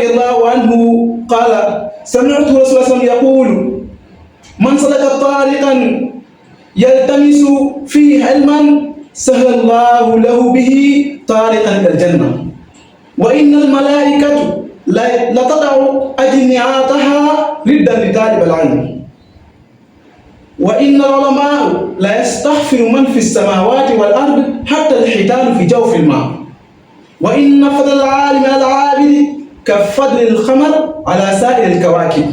رضي الله عنه قال سمعت رسول الله صلى الله عليه وسلم يقول من سلك طريقا يلتمس فيه علما سهل الله له به طريقا إلى الجنة وإن الملائكة لتضع أجنحتها ردا لطالب العلم وإن العلماء لا يستغفر من في السماوات والأرض حتى الحيتان في جوف الماء وإن فضل العالم على العابد كفضل الخمر على سائر الكواكب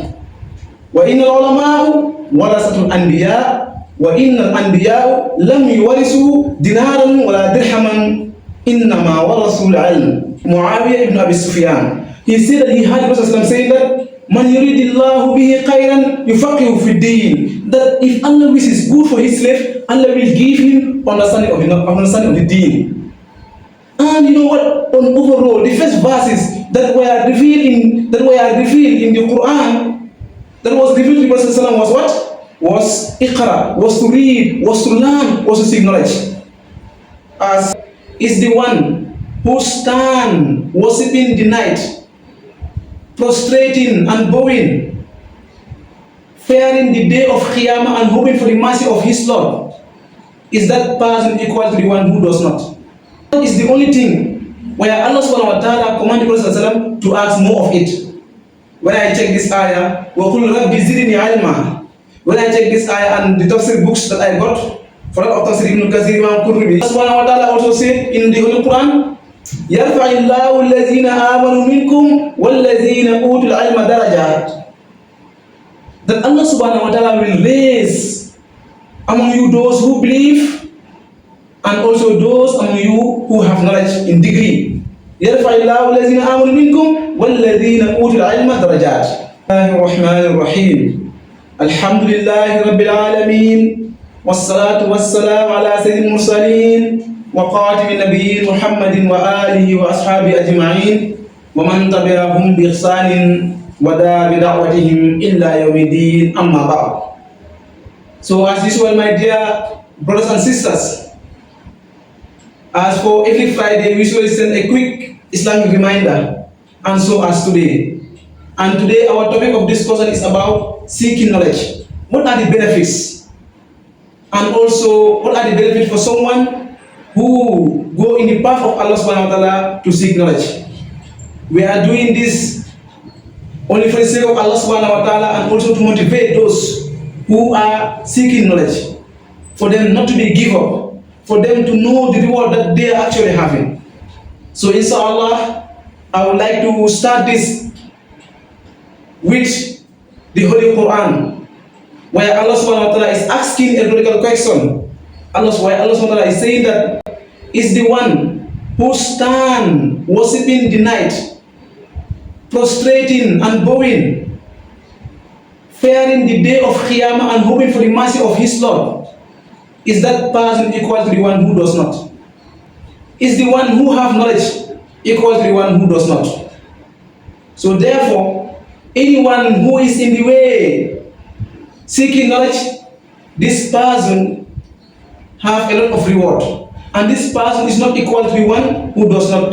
وإن العلماء ورثة الأنبياء وإن الأنبياء لم يورثوا دينارا ولا درهما إنما ورثوا العلم. Muawiyah ibn Abi Sufyan, he said that he heard the Prophet saying that Man yuridillahu bihi khairan yufaqihu fi din, that if Allah wishes good for his slave, Allah will give him understanding of the deen. And you know what? On overall, the first verses that were revealed in the Quran, that was revealed to the Prophet was what? Was iqra, was to read, was to learn, was to seek knowledge. As is the one who stand worshipping the night, prostrating and bowing, fearing the day of Qiyamah and hoping for the mercy of his Lord. Is that person equal to the one who does not? That is the only thing where Allah subhanahu wa ta'ala commanded the Prophet to ask more of it. When I check this ayah, وَقُلْ رَبِّ زِدْنِي عِلْمًا, when I check this ayah and the tafsir books that I got, for that of Tafsir Ibn Kathir, Imam Qurtubi, Allah subhanahu wa ta'ala also said in the Holy Quran, يَرْفَعِ اللَّهُ الَّذِينَ آمَنُوا مِنْكُمْ وَالَّذِينَ أُوتُوا الْعِلْمَ دَرَجَاتٍ, that Allah subhanahu wa ta'ala will raise among you those who believe and also those among you who have knowledge in degree. يَرْفَعِ اللَّهُ الَّذِينَ آمَنُوا مِنْكُمْ وَالَّذِينَ أُوتُوا الْعِلْمَ دَرَجَاتٍ. الرحمن الرحيم الحمد لله رب العالمين والصلاة والسلام على سيد المرسلين وخاتم النبيين محمد وآله وأصحابه أجمعين ومن تبعهم بإحسان ودعا بدعوتهم إلا يوم الدين أما بعد. So as usual, my dear brothers and sisters, as for every Friday we usually send a quick Islamic reminder, and so as today. And today our topic of discussion is about seeking knowledge. What are the benefits? And also, what are the benefits for someone who go in the path of Allah subhanahu wa ta'ala to seek knowledge? We are doing this only for the sake of Allah subhanahu wa ta'ala and also to motivate those who are seeking knowledge, for them not to be give up, for them to know the reward that they are actually having. So inshallah, I would like to start this with the Holy Quran, where Allah subhanahu wa ta'ala is asking a rhetorical question. Allah subhanahu wa ta'ala is saying that is the one who stand worshipping the night, prostrating and bowing, fearing the day of Qiyamah and hoping for the mercy of his Lord. Is that person equal to the one who does not? Is the one who have knowledge equal to the one who does not? So therefore, anyone who is in the way seeking knowledge, this person have a lot of reward, and this person is not equal to the one who does not.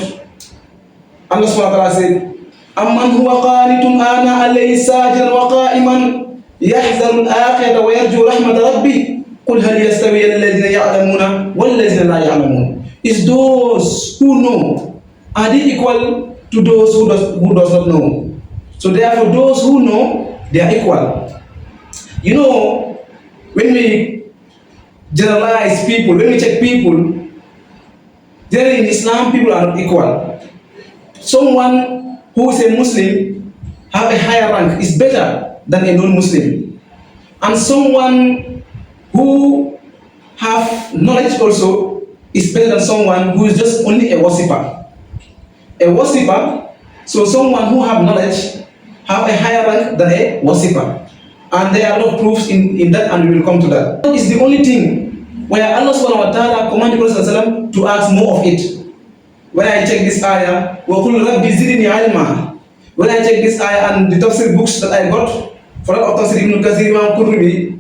Allah subhanahu wa ta'ala said, Amman huwa qanitun ana alayhi sajidan wa qa'iman yahzaru al-akhirata wa yarju rahmat rabbih qul hal yastawi alladhina ya'lamuna wal ladhina la ya'lamun. Is those who know, are they equal to those who does not know? So therefore those who know, they are equal. You know, when we generalize people, when we check people, generally in Islam people are not equal. Someone who is a Muslim have a higher rank is better than a non-Muslim, and someone who have knowledge also is better than someone who is just only a worshipper. A worshipper, so someone who have knowledge have a higher rank than a worshipper. And there are no proofs in that, and we will come to that. That is the only thing where Allah subhanahu wa ta'ala commanded the Prophet to ask more of it. When I check this ayah, وَقُلْ رَبِّ زِدْنِي عِلْمًا, when I check this ayah and the tafsir books that I got, for that of Tafsir Ibn Kathir, Imam Qurtubi,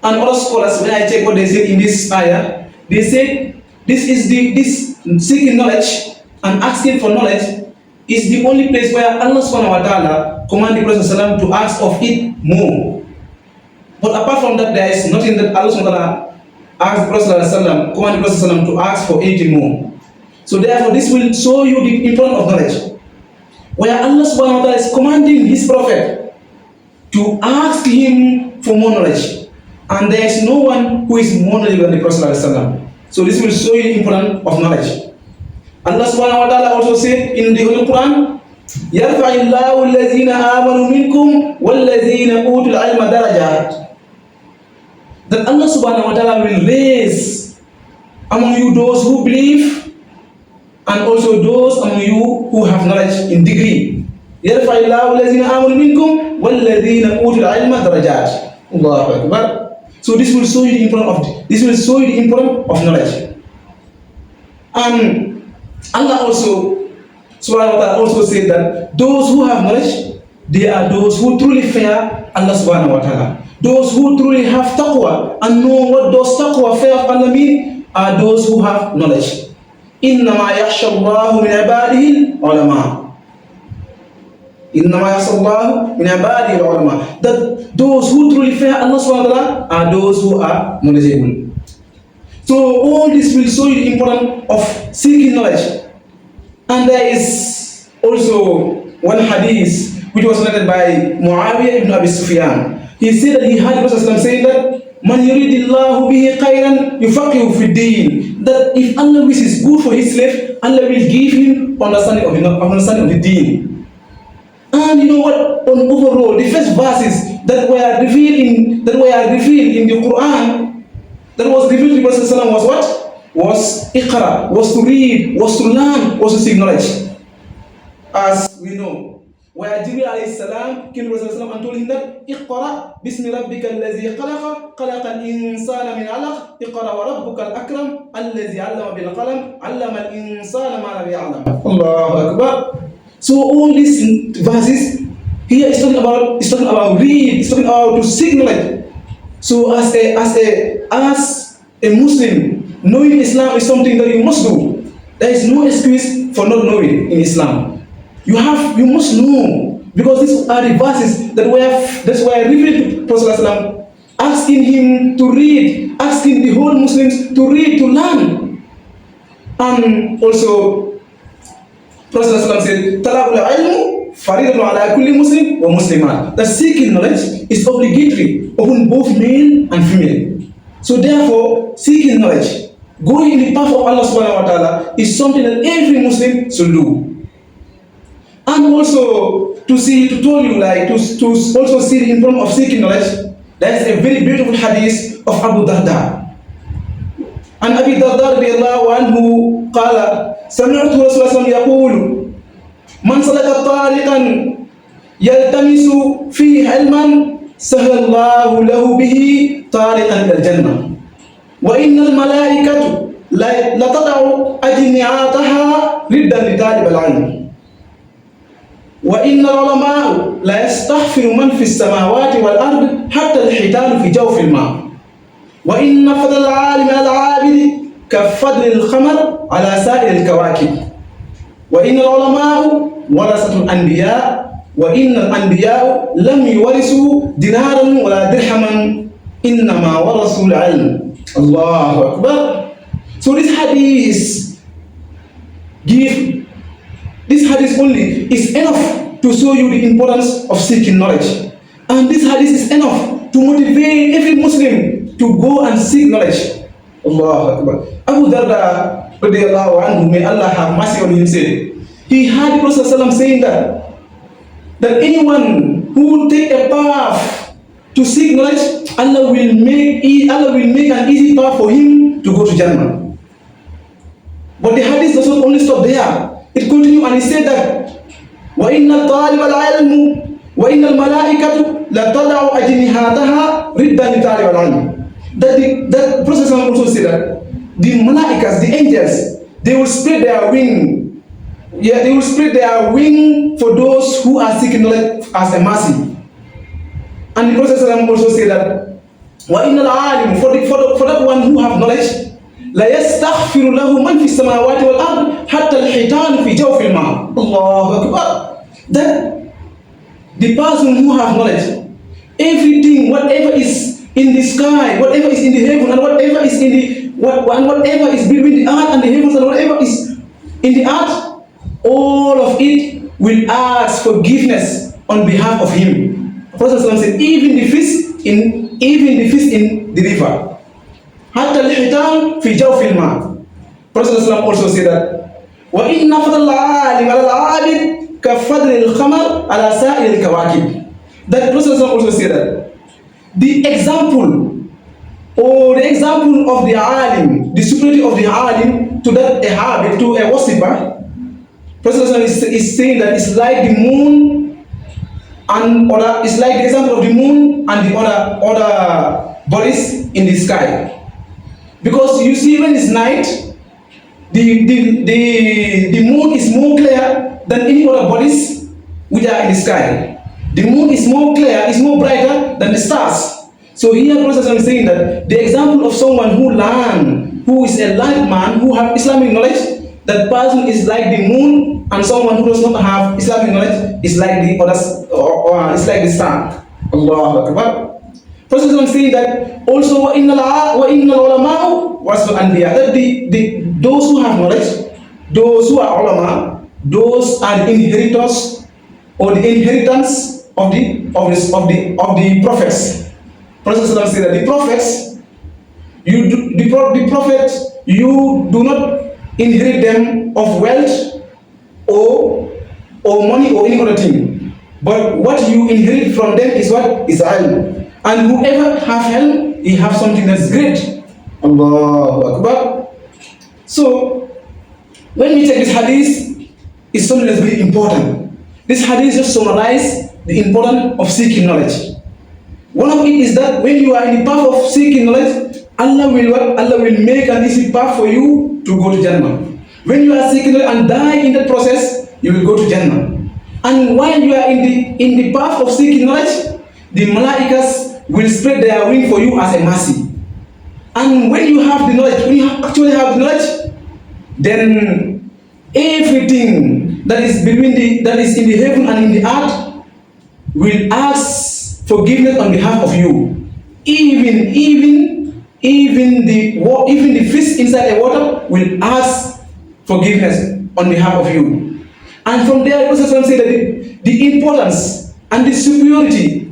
and other scholars, when I check what they say in this ayah, they say this seeking knowledge and asking for knowledge is the only place where Allah subhanahu wa ta'ala commanded the Prophet ﷺ to ask of it more. But apart from that, there is nothing that Allah subhanahu wa ta'ala asked the Prophet ﷺ, commanded the Prophet ﷺ to ask for anything more. So therefore, this will show you the importance of knowledge, where Allah subhanahu wa ta'ala is commanding his Prophet to ask him for more knowledge. And there is no one who is more knowledgeable than the Prophet ﷺ. So this will show you the importance of knowledge. Allah subhanahu wa ta'ala also said in the Holy Quran, يَرْفَعِ اللَّهُ الَّذِينَ آمَنُوا مِنْكُمْ وَالَّذِينَ أُوتُوا الْعِلْمَ دَرَجَاتٍ. That Allah subhanahu wa ta'ala will raise among you those who believe and also those among you who have knowledge in degree. يَرْفَعِ اللَّهُ الَّذِينَ آمَنُوا مِنْكُمْ وَالَّذِينَ أُوتُوا الْعِلْمَ دَرَجَاتٍ. Allahu Akbar. So this will show you the importance of knowledge. And Allah also subhanahu wa ta'ala also said that those who have knowledge, they are those who truly fear Allah subhanahu wa ta'ala. Those who truly have taqwa and know what those taqwa, fear of Allah mean, are those who have knowledge. إِنَّمَا يَخْشَى اللَّهُ مِنْ عِبَادِهِ الْعُلَمَاءُ. إِنَّمَا يَخْشَى اللَّهُ مِنْ عِبَادِهِ الْعُلَمَاءُ. That those who truly fear Allah subhanahu wa ta'ala are those who are knowledgeable. So all this will show you the importance of seeking knowledge. And there is also one hadith which was narrated by Muawiyah ibn Abi Sufyan. He said that he heard the Prophet saying that Man yuridillahu bihi khairan yufaqihu fi din. That if Allah wishes good for his slave, Allah will give him understanding of the deen. And you know what? On overall, the first verses that were revealed in the Quran, that was revealed to the Prophet was what? Was iqra, was to read, was to learn, was to seek knowledge. As we know, where Jibril alayhi salam came to the Prophet and told him that iqra bismi rabbika allazi khalaqa khalaqa al-insana min 'alaq iqra wa rabbuka al-akram allazi 'allama bil qalam 'allama al-insana ma lam ya'lam. Allahu Akbar. So all these verses here is talking about read, it's talking about to seek knowledge. So as a Muslim, knowing Islam is something that you must do. There is no excuse for not knowing in Islam. You must know, because these are the verses that were revealed to Prophet asking him to read, asking the whole Muslims to read, to learn. And also Prophet said, Talabul ilmu faridatun ala kulli muslim wa muslimat. That seeking knowledge is obligatory upon both male and female. So therefore, seeking knowledge, going in the path of Allah subhanahu wa ta'ala is something that every Muslim should do. And also to also see the importance of seeking knowledge, there is a very beautiful hadith of Abu Darda. And Abu Darda radiyallahu anhu qala سمعت رسول الله صلى الله عليه وسلم يقول من سلك طريقا يلتمس فيه علما سهل الله له به طريقا إلى الجنة وإن الملائكة لتضع أجنحتها ردا لطالب العلم وإن العلماء لا يستحفر من في السماوات والأرض حتى الحيتان في جوف الماء وإن فضل العالم على العابد كفضل الخمر على سائر الكواكب وإن العلماء ورثة الأنبياء وإن الأنبياء لم يورثوا دينارا ولا درهما إنما ورثوا العلم. Allahu Akbar. So this hadith only is enough to show you the importance of seeking knowledge. And this hadith is enough to motivate every Muslim to go and seek knowledge. Allahu Akbar. Abu Darda radiyallahu anhu, may Allah have mercy on him, said, he heard the Prophet saying that anyone who will take a path to seek knowledge, Allah will make an easy path for him to go to Jannah. But the hadith does not only stop there. It continues and he said that وَإِنَّ الطَّالِبَ الْعِلْمُ وَإِنَّ الْمَلَائِكَةُ لَتَضَعُ أَجْنِحَتَهَا رِدًّا لِطَالِبِ الْعِلْمِ. That Prophet also said that the malaikas, the angels, they will spread their wing. Yeah, they will spread their wing for those who are seeking knowledge as a mercy. And the Prophet also said that وَإِنَّ الْعَالِمُ, for that one who have knowledge, لا يستغفر له من في السماوات والأرض حتى الحيتان في جوف الماء. الله أكبر. That the person who have knowledge, everything, whatever is in the sky, whatever is in the heaven, and whatever is in the whatever is between the earth and the heavens, and whatever is in the earth, all of it will ask forgiveness on behalf of him. Prophet said, even the fish in the river. حتى الحيتان في جوف الماء. Prophet also said that وإن فضل العالم على العابد كفضل القمر على سائر الكواكب. That Prophet also said that the example of the alim, the superiority of the alim to that a habit, to a worshipper, Prophet is saying that it's like the moon and other, it's like the example of the moon and the other bodies in the sky. Because you see, when it's night, the moon is more clear than any other bodies which are in the sky. The moon is more clear, is more brighter than the stars. So here Prophet is saying that the example of someone who is a learned man, who have Islamic knowledge, that person is like the moon, and someone who does not have Islamic knowledge is like the others, or is like the sun. Allahu Akbar. Prophet is saying that also innal ulama warasatul anbiya, that those who have knowledge, those who are ulama, those are the inheritors or the inheritance of the prophets. Prophet said that the prophets, you do not inherit them of wealth or money or any other thing, but what you inherit from them is what is ilm. And whoever have ilm, he have something that's great. Allahu Akbar. So when we take this hadith, it's something that's very important. This hadith just summarizes the importance of seeking knowledge. One of it is that when you are in the path of seeking knowledge, Allah will make an easy path for you to go to Jannah. When you are seeking knowledge and die in that process, you will go to Jannah. And while you are in the path of seeking knowledge, the malaikas will spread their wing for you as a mercy. And when you have the knowledge, when you actually have the knowledge, then everything that is in the heaven and in the earth will ask forgiveness on behalf of you. Even the fish inside the water will ask forgiveness on behalf of you. And from there, Prophet said that the importance and the superiority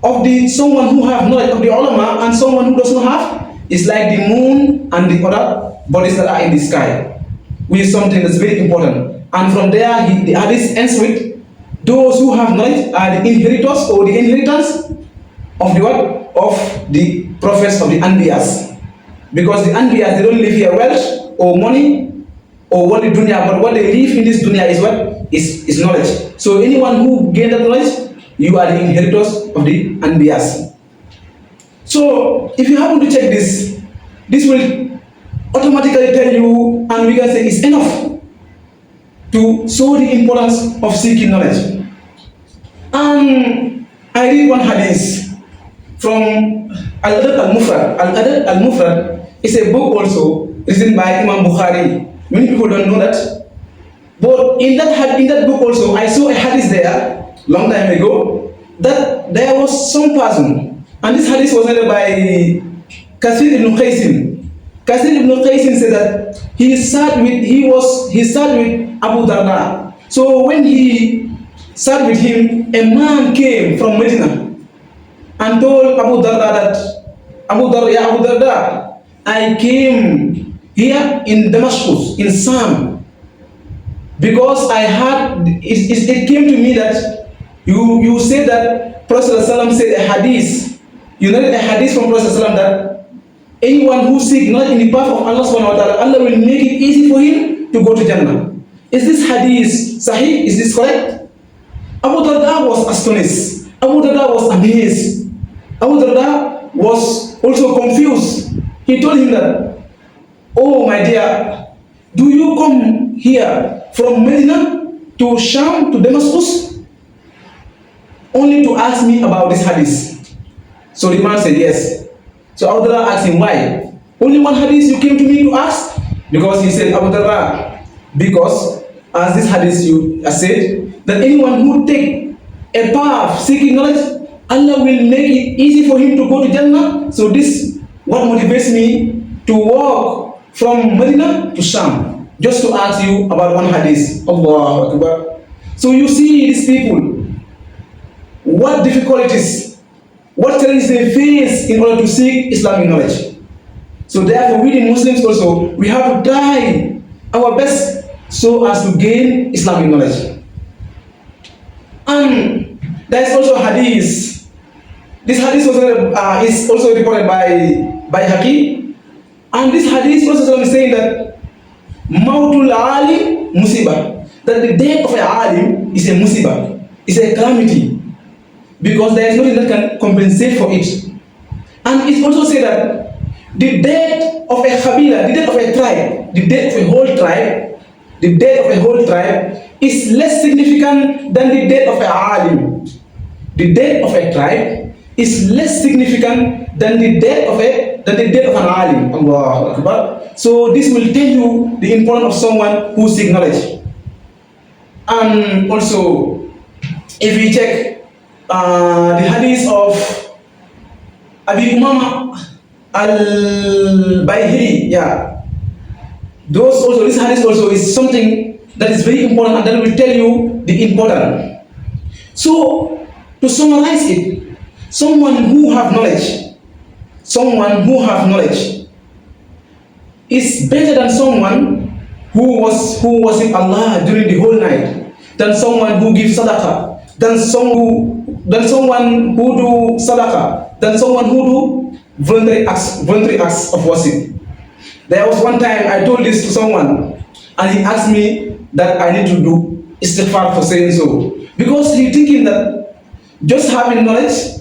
of someone who have knowledge of the ulama and someone who does not have is like the moon and the other bodies that are in the sky, which is something that's very important. And from there, the hadith ends with those who have knowledge are the inheritors or the inheritance of the what? Of the prophets of the Anbiyas. Because the Anbiyas, they don't live here wealth or money or what the dunya, but what they live in this dunya is what? Is knowledge. So anyone who gain that knowledge, you are the inheritors of the Anbiyas. So if you happen to check this will automatically tell you, and we can say it's enough to show the importance of seeking knowledge. And I read one hadith from Al-Adab Al-Mufrad. Al-Adab Al-Mufrad is a book also written by Imam Bukhari. Many people don't know that. But in that book also, I saw a hadith there, long time ago, that there was some person, and this hadith was written by Kathir ibn Qaysin. Kathir ibn Qaysin said that he sat with Abu Darda. So when he sat with him, a man came from Medina and told Abu Darda that, Abu Darda, I came here in Damascus, in Sam, because I had, it came to me that you said that Prophet ﷺ said a hadith, you know a hadith from Prophet ﷺ that anyone who seeks knowledge in the path of Allah subhanahu wa ta'ala, Allah will make it easy for him to go to Jannah. Is this hadith sahih? Is this correct? Abu Darda was astonished. Abu Darda was amazed. Abu Darda was also confused. He told him that, oh my dear, do you come here from Medina to Sham, to Damascus, only to ask me about this hadith? So the man said yes. So Abu Darda asked him why. Only one hadith you came to me to ask? Because he said, Abu Darda, because as this hadith you said, that anyone who take a path seeking knowledge, Allah will make it easy for him to go to Jannah. So this what motivates me to walk from Medina to Sham, just to ask you about one hadith. Allahu Akbar. So you see these people, what difficulties, what challenges they face in order to seek Islamic knowledge. So therefore, we the Muslims also, we have to try our best so as to gain Islamic knowledge. And there is also hadith. This hadith is also reported by Hakim. And this hadith also is saying that Mautul alim musibah, that the death of an alim is a musibah, is a calamity, because there is nothing that can compensate for it. And it also said that the death of a Qabila, the death of a tribe, the death of a whole tribe, the death of a whole tribe is less significant than the death of a alim. The death of a tribe is less significant than the death of an alim. Allahu Akbar. So this will tell you the importance of someone who seeks knowledge. And also, if we check the hadith of Abi Umama al-Bayhili, this hadith also is something that is very important, and that will tell you the importance. So, to summarize it, someone who have knowledge is better than someone who worship Allah during the whole night, than someone who gives sadaqah, than someone who do sadaqah, than someone who do voluntary acts of worship. There was one time I told this to someone, and he asked me that I need to do istighfar for saying so, because he thinking that just having knowledge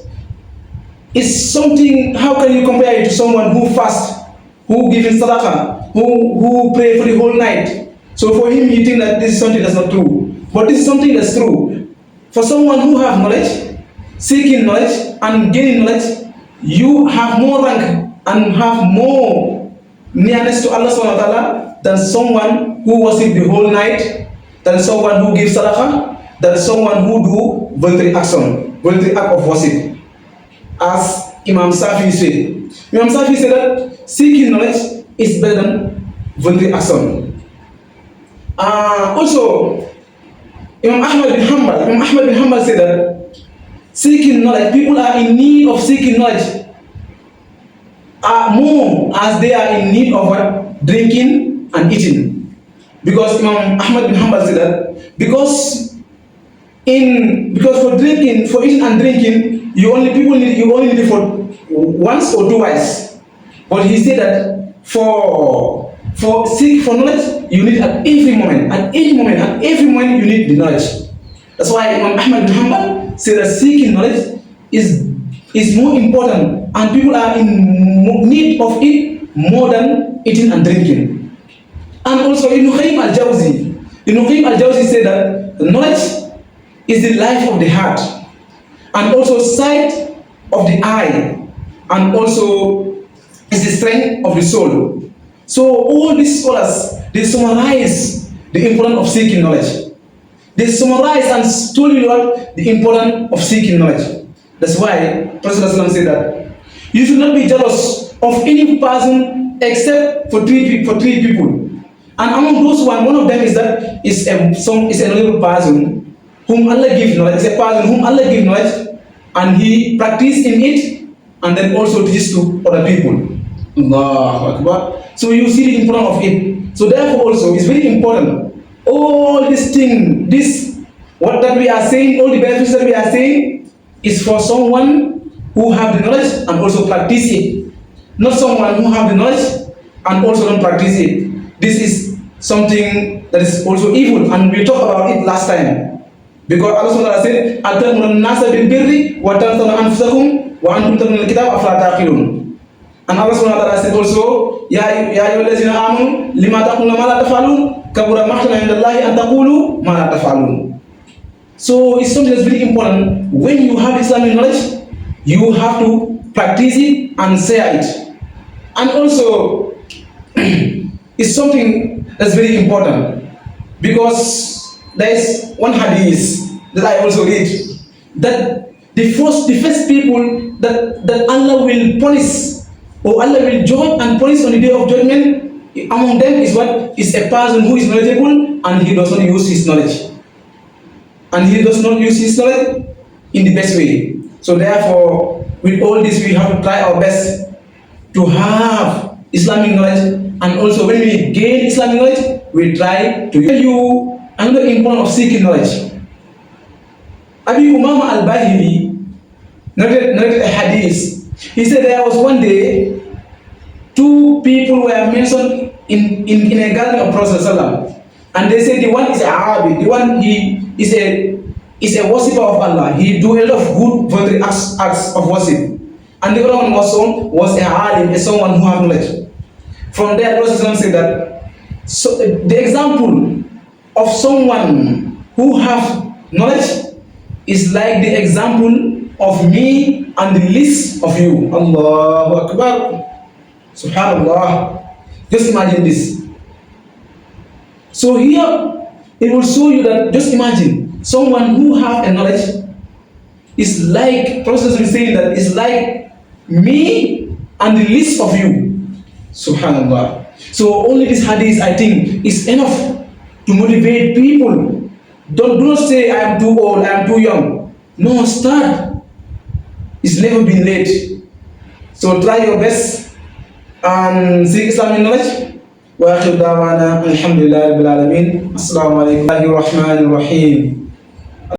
is something. How can you compare it to someone who fast, who gives sadaqah, who pray for the whole night? So for him, he think that this is something that's not true, but this is something that's true. For someone who have knowledge, seeking knowledge and gaining knowledge, you have more rank and have more nearness to Allah subhanahu wa ta'ala than someone who worship the whole night, than someone who gives sadaqah, than someone who do voluntary act of worship. As Imam Safi said. Imam Safi said that seeking knowledge is better than voluntary action. Also, Imam Ahmad bin Hanbal said that seeking knowledge, people are in need of seeking knowledge more as they are in need of drinking and eating. Because Imam Ahmad bin Hanbal said that because for eating and drinking, you only need it for once or twice. But he said that for knowledge, you need at every moment you need the knowledge. That's why Imam Ahmad bin Hanbal said that seeking knowledge is more important, and people are in need of it more than eating and drinking. And also Ibn Qayyim al-Jawzi said that knowledge is the life of the heart, and also sight of the eye, and also is the strength of the soul. So all these scholars, they summarize the importance of seeking knowledge. They summarize and told you the importance of seeking knowledge. That's why Prophet said that you should not be jealous of any person except for three people. And among those one of them is that is a knowledgeable person whom Allah gives knowledge. It's a person whom Allah gives knowledge, and he practices in it, and then also teaches to other people. Allahu Akbar. So you see the importance of it. So therefore also it's very important. All these things, what that we are saying, all the benefits that we are saying is for someone who have the knowledge and also practice it. Not someone who have the knowledge and also don't practice it. This is something that is also evil, and we talked about it last time. Because Allah subhanahu wa ta'ala said, "Atamuruna an-nasa bil birri wa tansawna anfusakum wa antum tatluna al-kitaba afala taqilun." And Allah subhanahu wa ta'ala said also, Ya ayyuhallazina amanu lima taquluna ma la taf'alun kabura maqtan 'inda Allahi an taqulu ma la taf'alun. So it's something that's very important. When you have Islamic knowledge, you have to practice it and share it. And also, it's something that's very important because there's one hadith that I also read that the first people that Allah will punish or Allah will judge and punish on the day of judgment, among them is what is a person who is knowledgeable and he does not use his knowledge. And he does not use his knowledge in the best way. So therefore, with all this, we have to try our best to have Islamic knowledge, and also when we gain Islamic knowledge, we try to use you another importance of seeking knowledge. Abi Umama al-Bahili narrated a hadith. He said there was one day two people were mentioned in a garden of Prophet ﷺ. And they said the one is a Arabi, the one he is a worshipper of Allah. He do a lot of good voluntary acts of worship. And the other one was a alim, someone who have knowledge. From there, Prophet ﷺ said that the example of someone who have knowledge is like the example of me and the least of you. Allahu Akbar. Subhanallah. Just imagine this. So here, it will show you that, just imagine, someone who have a knowledge is like, Prophet is saying that is like me and the least of you. Subhanallah. So only this hadith, I think, is enough to motivate people. Do not say, I am too old, I am too young. No, start. It's never been late. So try your best and seek Islamic knowledge. وآخر دعوانا الحمد لله رب العالمين. السلام عليكم ورحمة الله الرحيم.